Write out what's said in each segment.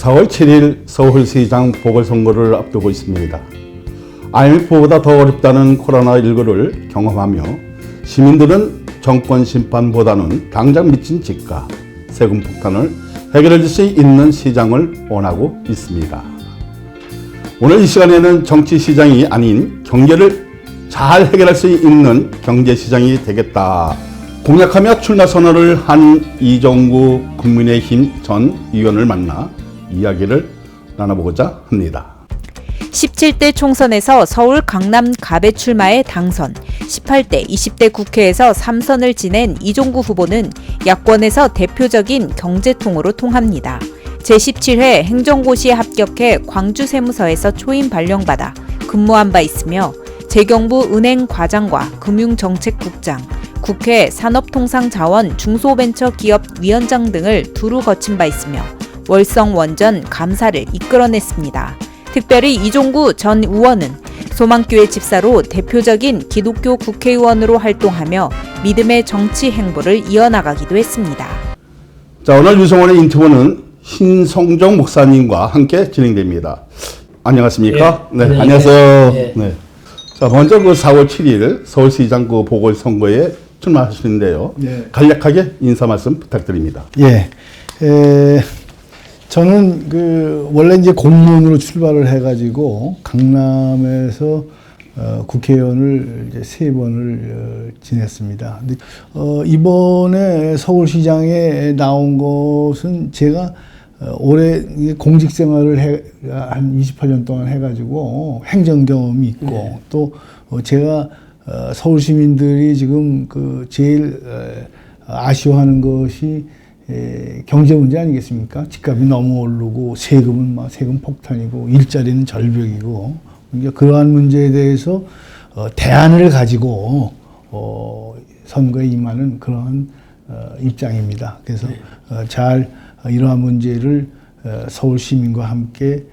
4월 7일 서울시장 보궐선거를 앞두고 있습니다. IMF보다 더 어렵다는 코로나19를 경험하며 시민들은 정권 심판보다는 당장 미친 집값, 세금 폭탄을 해결해 줄 수 있는 시장을 원하고 있습니다. 오늘 이 시간에는 정치시장이 아닌 경제를 잘 해결할 수 있는 경제시장이 되겠다 공약하며 출마 선언을 한 이종구 국민의힘 전 의원을 만나 이야기를 나눠보고자 합니다. 17대 총선에서 서울 강남 갑에 출마해 당선, 18대, 20대 국회에서 3선을 지낸 이종구 후보는 야권에서 대표적인 경제통으로 통합니다. 제17회 행정고시에 합격해 광주세무서에서 초임 발령받아 근무한 바 있으며 재경부 은행과장과 금융정책국장, 국회 산업통상자원 중소벤처기업위원장 등을 두루 거친 바 있으며 월성원전 감사를 이끌어냈습니다. 특별히 이종구 전 의원은 소망교회 집사로 대표적인 기독교 국회의원으로 활동하며 믿음의 정치 행보를 이어나가기도 했습니다. 자, 오늘 유성원의 인터뷰는 신성종 목사님과 함께 진행됩니다. 안녕하십니까? 예, 네, 안녕하세요. 예. 네. 자, 먼저 4월 7일 서울시장 보궐선거에 출마하시는데요. 예. 간략하게 인사 말씀 부탁드립니다. 예. 저는 원래 이제 공무원으로 출발을 해가지고 강남에서 국회의원을 이제 3번을 지냈습니다. 근데 이번에 서울시장에 나온 것은 제가 올해 공직 생활을 한 28년 동안 해가지고 행정 경험이 있고 또 제가 서울 시민들이 지금 제일 아쉬워하는 것이 경제 문제 아니겠습니까? 집값이 너무 오르고 세금은 세금 폭탄이고 일자리는 절벽이고 그러니까 그러한 문제에 대해서 대안을 가지고 선거에 임하는 그러한 입장입니다. 그래서 잘 이러한 문제를 서울 시민과 함께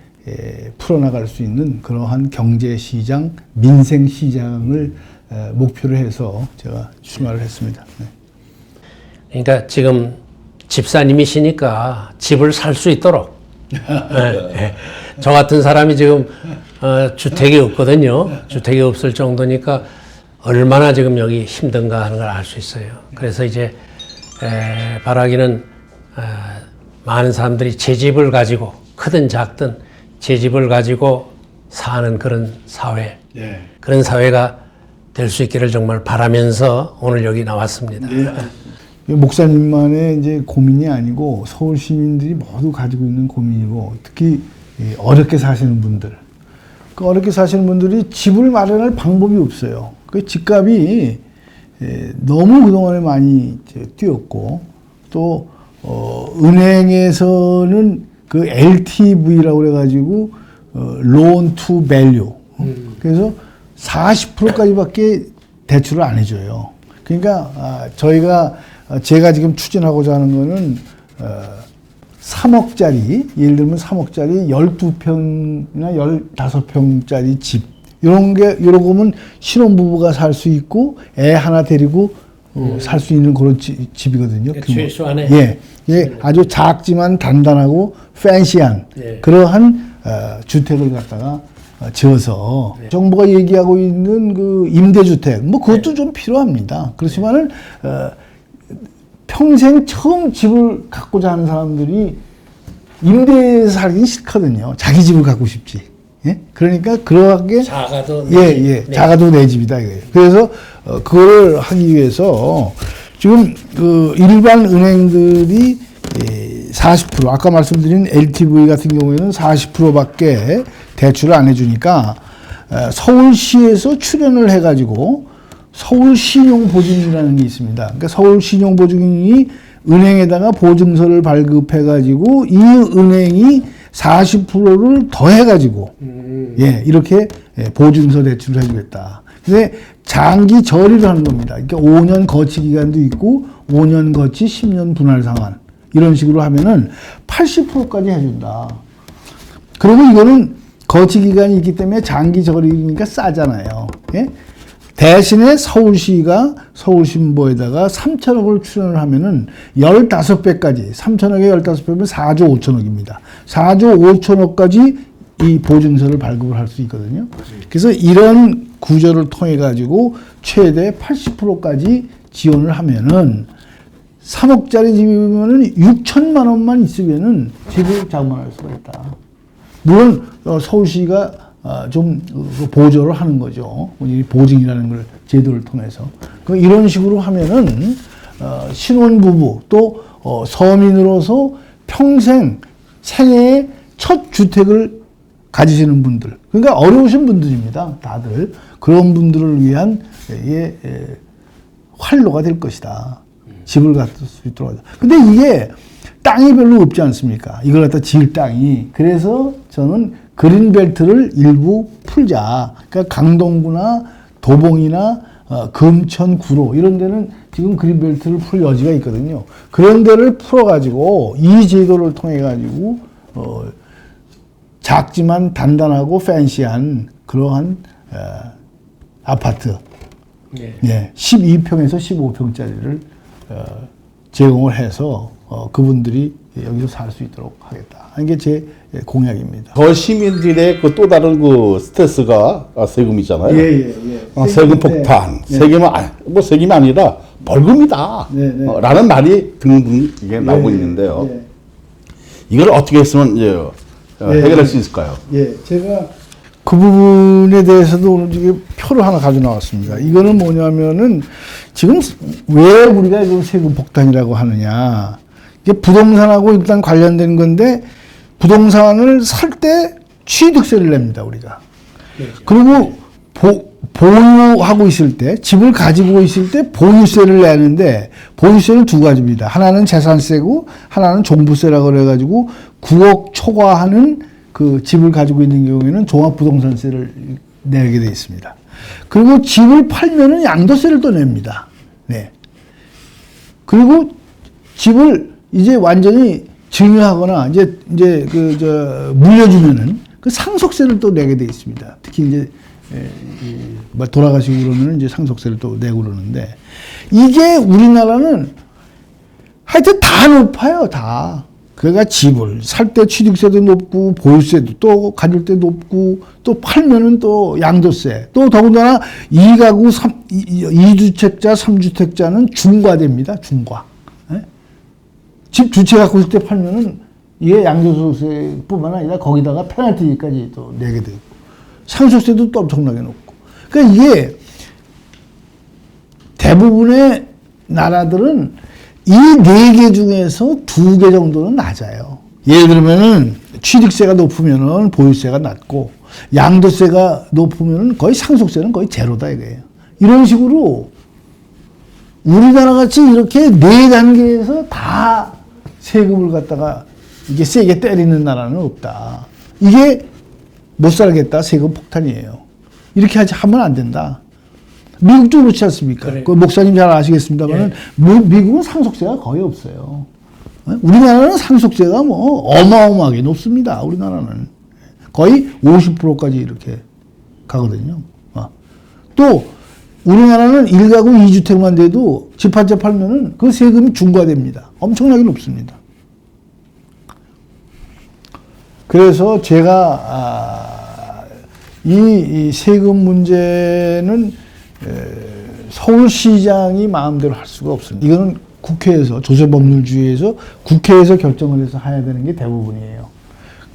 풀어나갈 수 있는 그러한 경제시장, 민생시장을 목표로 해서 제가 출마를 했습니다. 네. 그러니까 지금 집사님이시니까 집을 살 수 있도록 저 같은 사람이 지금 주택이 없거든요. 주택이 없을 정도니까 얼마나 지금 여기 힘든가 하는 걸 알 수 있어요. 그래서 이제 바라기는 많은 사람들이 제 집을 가지고 크든 작든 제 집을 가지고 사는 그런 사회, 그런 사회가 될 수 있기를 정말 바라면서 오늘 여기 나왔습니다. 목사님만의 이제 고민이 아니고 서울 시민들이 모두 가지고 있는 고민이고 특히 어렵게 사시는 분들, 그 어렵게 사시는 분들이 집을 마련할 방법이 없어요. 그 집값이 너무 그동안에 많이 뛰었고 또 은행에서는 그 LTV라고 그래가지고 loan to value 그래서 40%까지밖에 대출을 안 해줘요. 그러니까 제가 지금 추진하고자 하는 거는 3억짜리 예를 들면 3억짜리 12평이나 15평짜리 집 이런 거면 신혼부부가 살 수 있고 애 하나 데리고 살 수 있는 그런 집이거든요. 최소 안에 예, 아주 작지만 단단하고 팬시한 그러한 주택을 갖다가 지어서 정부가 얘기하고 있는 그 임대주택 그것도 좀 필요합니다. 그렇지만은 평생 처음 집을 갖고자 하는 사람들이 임대에서 살기 싫거든요. 자기 집을 갖고 싶지. 예? 그러니까 그러하게 작아도 작아도 내 집이다 이거예요. 그래서 그걸 하기 위해서 지금 일반 은행들이 40% 아까 말씀드린 LTV 같은 경우에는 40%밖에 대출을 안 해주니까 서울시에서 출연을 해가지고 서울신용보증이라는 게 있습니다. 그러니까 서울신용보증이 은행에다가 보증서를 발급해가지고 이 은행이 40%를 더해가지고 이렇게 보증서 대출을 해주겠다. 근데 장기 저리를 하는 겁니다. 그러니까 5년 거치 기간도 있고 5년 거치 10년 분할 상환 이런 식으로 하면은 80%까지 해준다. 그리고 이거는 거치 기간이 있기 때문에 장기 저리니까 싸잖아요. 예? 대신에 서울시가 서울신보에다가 3천억을 출연을 하면은 15배까지, 3천억에 15배면 4조 5천억입니다. 4조 5천억까지 이 보증서를 발급을 할 수 있거든요. 그래서 이런 구조를 통해 가지고 최대 80%까지 지원을 하면은 3억짜리 집이면은 6천만 원만 있으면은 집을 장만할 수가 있다. 물론 서울시가 좀 보조를 하는 거죠. 이 보증이라는 걸 제도를 통해서. 이런 식으로 하면은 신혼부부 또 서민으로서 평생 생애의 첫 주택을 가지시는 분들, 그러니까 어려우신 분들입니다. 다들 그런 분들을 위한 활로가 될 것이다. 집을 갖을 수 있도록 하자. 근데 이게 땅이 별로 없지 않습니까? 이걸 갖다 지을 땅이. 그래서 저는 그린벨트를 일부 풀자. 그러니까 강동구나 도봉이나 금천, 구로 이런 데는 지금 그린벨트를 풀 여지가 있거든요. 그런 데를 풀어가지고 이 제도를 통해가지고 작지만 단단하고 팬시한 그러한 아파트, 예, 12평에서 15평짜리를 제공을 해서 그분들이 여기서 살 수 있도록 하겠다. 이게 제 공약입니다. 더 시민들의 그 또 다른 그 스트레스가 세금이잖아요. 세금 폭탄. 세금은 세금이 아니라 벌금이다. 라는 말이 등등 이게 나오고 있는데요. 이걸 어떻게 했으면 해결할 수 있을까요? 제가 그 부분에 대해서도 오늘 지금 표를 하나 가져 나왔습니다. 이거는 뭐냐면은 지금 왜 우리가 이걸 세금 폭탄이라고 하느냐. 이게 부동산하고 일단 관련된 건데 부동산을 살 때 취득세를 냅니다, 우리가. 그리고 보유하고 있을 때, 집을 가지고 있을 때 보유세를 내는데 보유세는 두 가지입니다. 하나는 재산세고 하나는 종부세라고 그래가지고 9억 초과하는 그 집을 가지고 있는 경우에는 종합부동산세를 내게 되어 있습니다. 그리고 집을 팔면은 양도세를 또 냅니다. 네. 그리고 집을 이제 완전히 증여하거나 이제 물려주면은 그 상속세를 또 내게 되어 있습니다. 특히 이제 돌아가시고 그러면 이제 상속세를 또 내고 그러는데 이게 우리나라는 하여튼 다 높아요, 다. 그러니까 집을 살 때 취득세도 높고 보유세도 또 가질 때 높고 또 팔면은 또 양도세 또 더군다나 2가구 2주택자 3주택자는 중과됩니다. 중과. 네? 집 두 채 갖고 있을 때 팔면은 이게 양도소득세뿐만 아니라 거기다가 페널티까지 또 내게 되고 상속세도 또 엄청나게 높고. 그러니까 이게 대부분의 나라들은 이 4개 중에서 2개 정도는 낮아요. 예를 들면은 취득세가 높으면은 보유세가 낮고 양도세가 높으면은 거의 상속세는 거의 제로다 이거예요. 이런 식으로 우리나라 같이 이렇게 4단계에서 다 세금을 갖다가 이게 세게 때리는 나라는 없다. 이게 못 살겠다. 세금 폭탄이에요. 이렇게 하면 안 된다. 미국도 그렇지 않습니까? 그래. 그 목사님 잘 아시겠습니다만은 미국은 상속세가 거의 없어요. 우리나라는 상속세가 뭐 어마어마하게 높습니다. 우리나라는 거의 50%까지 이렇게 가거든요. 또 우리나라는 1가구 2주택만 돼도 집 한 채 팔면은 그 세금이 중과됩니다. 엄청나게 높습니다. 그래서 제가 이 세금 문제는 서울시장이 마음대로 할 수가 없습니다. 이거는 국회에서 조세법률주의에서 국회에서 결정을 해서 해야 되는 게 대부분이에요.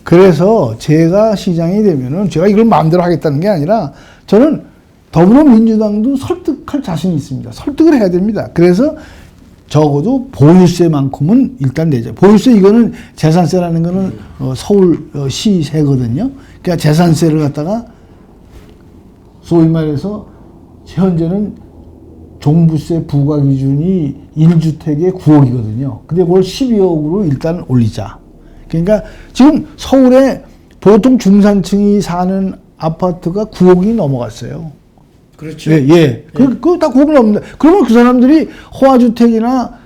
그래서 제가 시장이 되면은 제가 이걸 마음대로 하겠다는 게 아니라 저는 더불어민주당도 설득할 자신이 있습니다. 설득을 해야 됩니다. 그래서 적어도 보유세만큼은 일단 내자. 보유세 이거는 재산세라는 거는 서울시세거든요. 그러니까 재산세를 갖다가 소위 말해서 현재는 종부세 부과 기준이 1주택에 9억이거든요. 근데 그걸 12억으로 일단 올리자. 그러니까 지금 서울에 보통 중산층이 사는 아파트가 9억이 넘어갔어요. 그렇죠. 예. 그거 다 9억이 넘는다. 그러면 그 사람들이 호화주택이나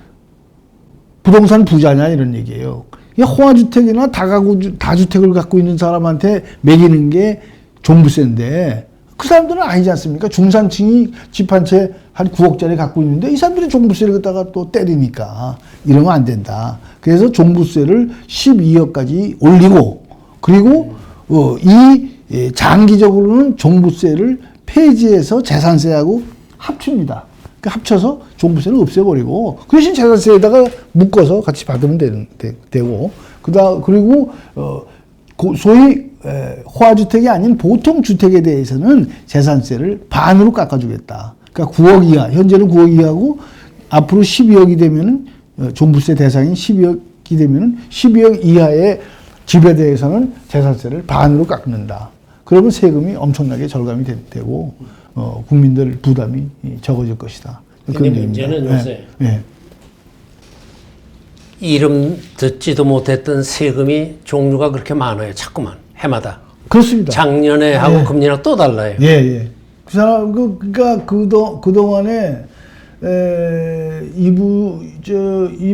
부동산 부자냐 이런 얘기예요. 호화주택이나 다주택을 갖고 있는 사람한테 매기는 게 종부세인데 그 사람들은 아니지 않습니까? 중산층이 집 한 채 한 9억짜리 갖고 있는데 이 사람들이 종부세를 갖다가 또 때리니까 이러면 안 된다. 그래서 종부세를 12억까지 올리고 그리고 장기적으로는 종부세를 폐지해서 재산세하고 합칩니다. 그러니까 합쳐서 종부세를 없애버리고 그 대신 재산세에다가 묶어서 같이 받으면 되고 그리고 소위 호화주택이 아닌 보통 주택에 대해서는 재산세를 반으로 깎아주겠다. 그러니까 9억 이하, 현재는 9억 이하고 앞으로 12억이 되면은 종부세 대상인 12억이 되면은 12억 이하의 집에 대해서는 재산세를 반으로 깎는다. 그러면 세금이 엄청나게 절감이 되고 국민들 부담이 적어질 것이다. 근데 문제는 요새 이름 듣지도 못했던 세금이 종류가 그렇게 많아요. 자꾸만 해마다. 그렇습니다. 작년에 하고 금년하고 또 달라요. 예. 그 사람 그러니까 그동안에 이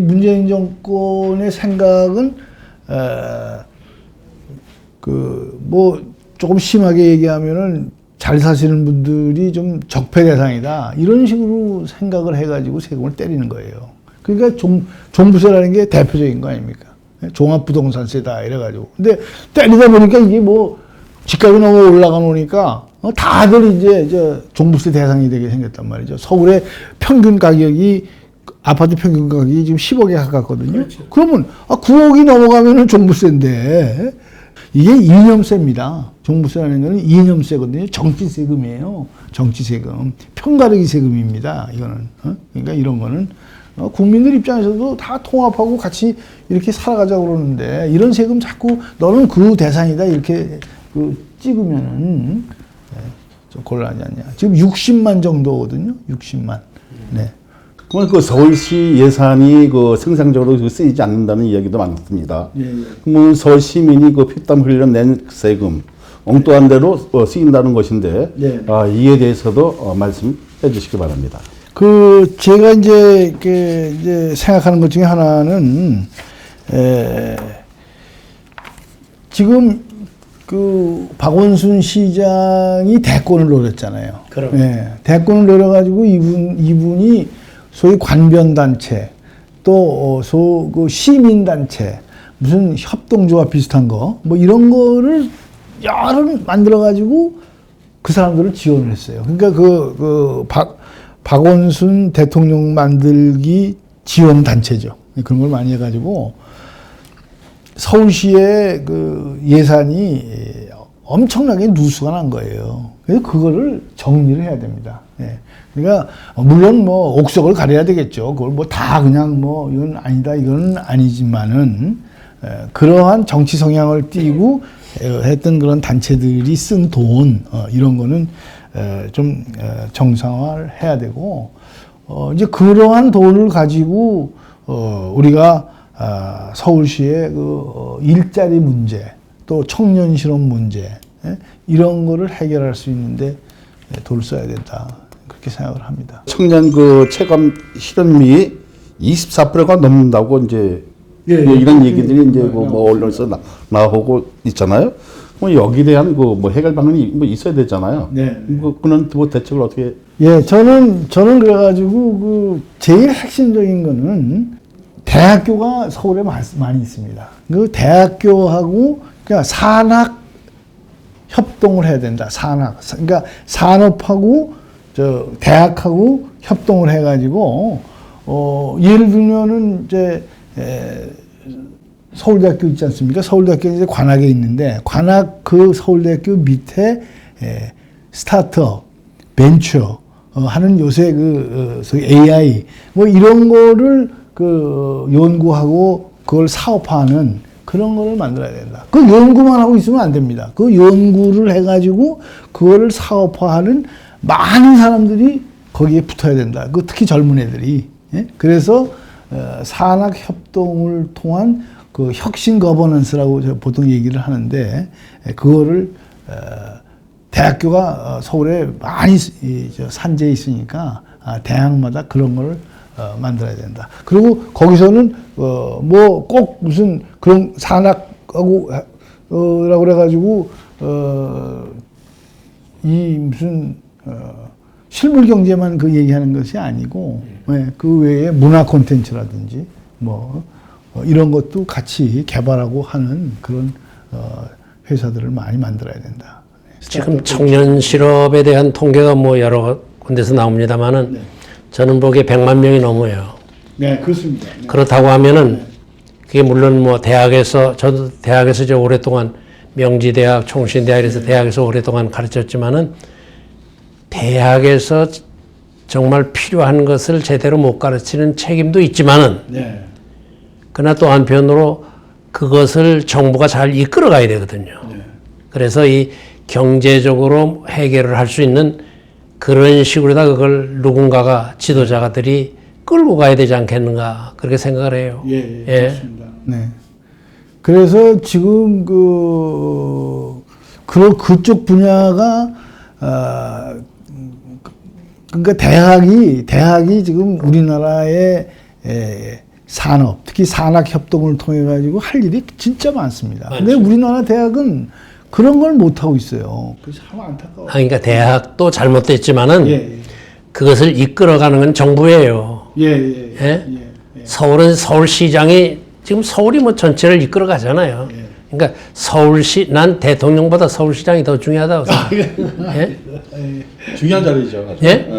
문재인 정권의 생각은 뭐 조금 심하게 얘기하면은 잘 사시는 분들이 좀 적폐 대상이다 이런 식으로 생각을 해가지고 세금을 때리는 거예요. 그러니까 종부세라는 게 대표적인 거 아닙니까? 종합부동산세다 이래가지고. 근데 때리다 보니까 이게 뭐 집값이 너무 올라가 놓으니까 다들 이제 종부세 대상이 되게 생겼단 말이죠. 서울의 평균 가격이 아파트 평균 가격이 지금 10억에 가깝거든요. 그렇죠. 그러면 9억이 넘어가면은 종부세인데 이게 이념세입니다. 종부세라는 거는 이념세거든요. 정치세금이에요. 정치세금. 편가르기 세금입니다. 이거는. 그러니까 이런 거는 국민들 입장에서도 다 통합하고 같이 이렇게 살아가자고 그러는데 이런 세금 자꾸 너는 그 대상이다 이렇게 찍으면은 좀 곤란하지 않냐. 지금 60만 정도거든요. 60만. 네. 그러면 그 서울시 예산이 그 생산적으로 쓰이지 않는다는 이야기도 많습니다. 그러면 서울 시민이 그 피땀 흘려 낸 세금 엉뚱한 대로 쓰인다는 것인데 이에 대해서도 말씀해 주시기 바랍니다. 제가 이제 생각하는 것 중에 하나는 지금 박원순 시장이 대권을 노렸잖아요. 그럼. 대권을 노려가지고 이분이 소위 관변단체 또 시민단체 무슨 협동조합 비슷한 거 뭐 이런 거를 여러 만들어가지고 그 사람들을 지원을 했어요. 그러니까 박원순 대통령 만들기 지원 단체죠. 그런 걸 많이 해가지고 서울시의 예산이 엄청나게 누수가 난 거예요. 그래서 그거를 정리를 해야 됩니다. 그러니까 물론 뭐 옥석을 가려야 되겠죠. 그걸 뭐 다 그냥 뭐 이건 아니다 이건 아니지만은 그러한 정치 성향을 띠고 했던 그런 단체들이 쓴 돈 이런 거는 좀 정상화를 해야 되고 이제 그러한 돈을 가지고 우리가 서울시의 일자리 문제 또 청년 실업 문제 이런 거를 해결할 수 있는데 돈을 써야 된다 그렇게 생각을 합니다. 청년 체감 실업률이 24%가 넘는다고 이제 이런 얘기들이 이제 뭐 언론에서 나오고 있잖아요. 여기에 대한 해결 방안이 있어야 되잖아요. 그는 대책을 어떻게? 저는 그래가지고 제일 핵심적인 거는 대학교가 서울에 많이 있습니다. 그 대학교하고 그러니까 산학 협동을 해야 된다. 그러니까 산업하고 대학하고 협동을 해가지고 예를 들면은 이제 서울대학교 있지 않습니까? 서울대학교는 이제 관악에 있는데 관악 서울대학교 밑에 스타트업, 벤처 하는 요새 AI 뭐 이런 거를 연구하고 그걸 사업화하는 그런 거를 만들어야 된다. 그 연구만 하고 있으면 안 됩니다. 그 연구를 해가지고 그거를 사업화하는 많은 사람들이 거기에 붙어야 된다. 특히 젊은 애들이. 그래서 산학 협동을 통한 혁신 거버넌스라고 보통 얘기를 하는데 그거를 대학교가 서울에 많이 산재해 있으니까 대학마다 그런 걸 만들어야 된다. 그리고 거기서는 뭐 꼭 무슨 그런 산학하고 라고 그래가지고 이 무슨 실물 경제만 그 얘기하는 것이 아니고 예, 그 외에 문화 콘텐츠라든지 뭐 이런 것도 같이 개발하고 하는 그런 회사들을 많이 만들어야 된다. 지금 청년 실업에 대한 통계가 뭐 여러 군데서 나옵니다만은 저는 보기에 100만 명이 넘어요. 네, 그렇습니다. 네. 그렇다고 하면은 그게 물론 뭐 대학에서 저도 대학에서 이제 오랫동안 명지대학, 총신대학 이래서 대학에서 오랫동안 가르쳤지만은 대학에서 정말 필요한 것을 제대로 못 가르치는 책임도 있지만은 네. 그러나 또 한편으로 그것을 정부가 잘 이끌어 가야 되거든요. 그래서 이 경제적으로 해결을 할 수 있는 그런 식으로다 그걸 누군가가 지도자들이 끌고 가야 되지 않겠는가 그렇게 생각을 해요. 예, 그렇습니다. 네. 그래서 지금 그쪽 분야가 그러니까 대학이 지금 우리나라의 산업, 특히 산학 협동을 통해 가지고 할 일이 진짜 많습니다. 근데 우리나라 대학은 그런 걸 못 하고 있어요. 그래서 참 안타까워. 그러니까 대학도 잘못됐지만은 예. 그것을 이끌어가는 건 정부예요. 예. 예? 서울은 서울시장이 지금 서울이 뭐 전체를 이끌어 가잖아요. 그러니까 서울시 난 대통령보다 서울시장이 더 중요하다고 생각해요. 예? 중요한 자리죠. 예?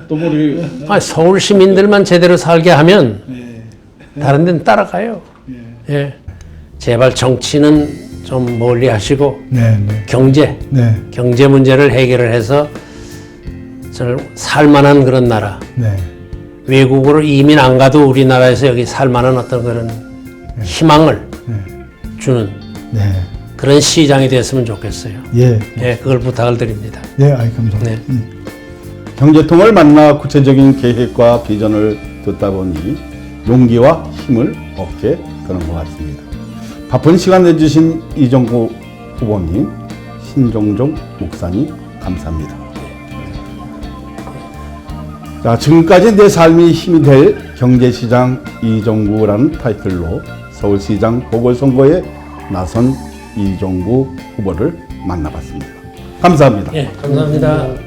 또 우리 서울 시민들만 제대로 살게 하면 다른 데는 따라가요. 예. 제발 정치는 좀 멀리 하시고 네. 경제 문제를 해결을 해서 살만한 그런 나라. 네. 외국으로 이민 안 가도 우리나라에서 여기 살만한 어떤 그런 희망을 주는 그런 시장이 됐으면 좋겠어요. 예. 네, 그걸 부탁을 드립니다. 네, 감사합니다. 네. 경제통을 만나 구체적인 계획과 비전을 듣다 보니 용기와 힘을 얻게 되는 것 같습니다. 바쁜 시간 내주신 이정구 후보님, 신종종 목사님 감사합니다. 자, 지금까지 내 삶이 힘이 될 경제시장 이정구라는 타이틀로 서울시장 보궐선거에 나선 이정구 후보를 만나봤습니다. 감사합니다. 예, 감사합니다.